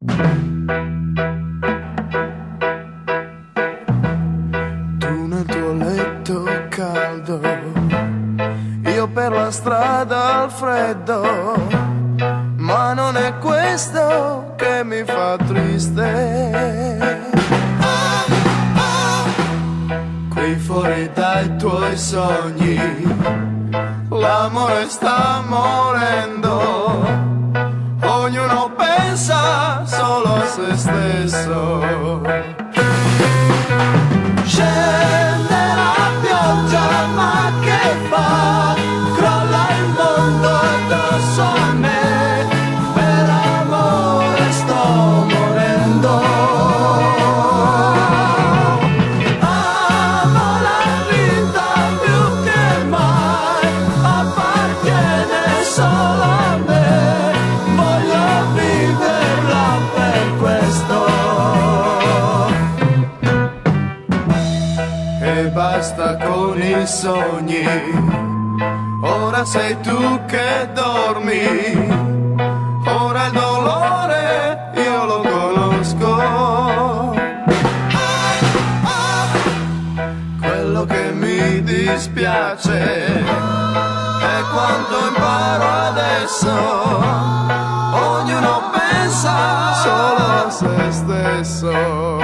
Tu nel tuo letto caldo, io per la strada al freddo, ma non è questo che mi fa triste. Qui fuori dai tuoi sogni, l'amore sta morendo, ognuno pensa solo a se stesso. Scende la pioggia, ma che fa? Crolla il mondo addosso a me, per amore sto morendo. Amo la vita più che mai, appartiene solo a me, voglio viverla per questo. E basta con i sogni, ora sei tu che dormi, ora il dolore io lo conosco. Quello che mi dispiace è quanto imparo adesso, ognuno pensa solo a se stesso.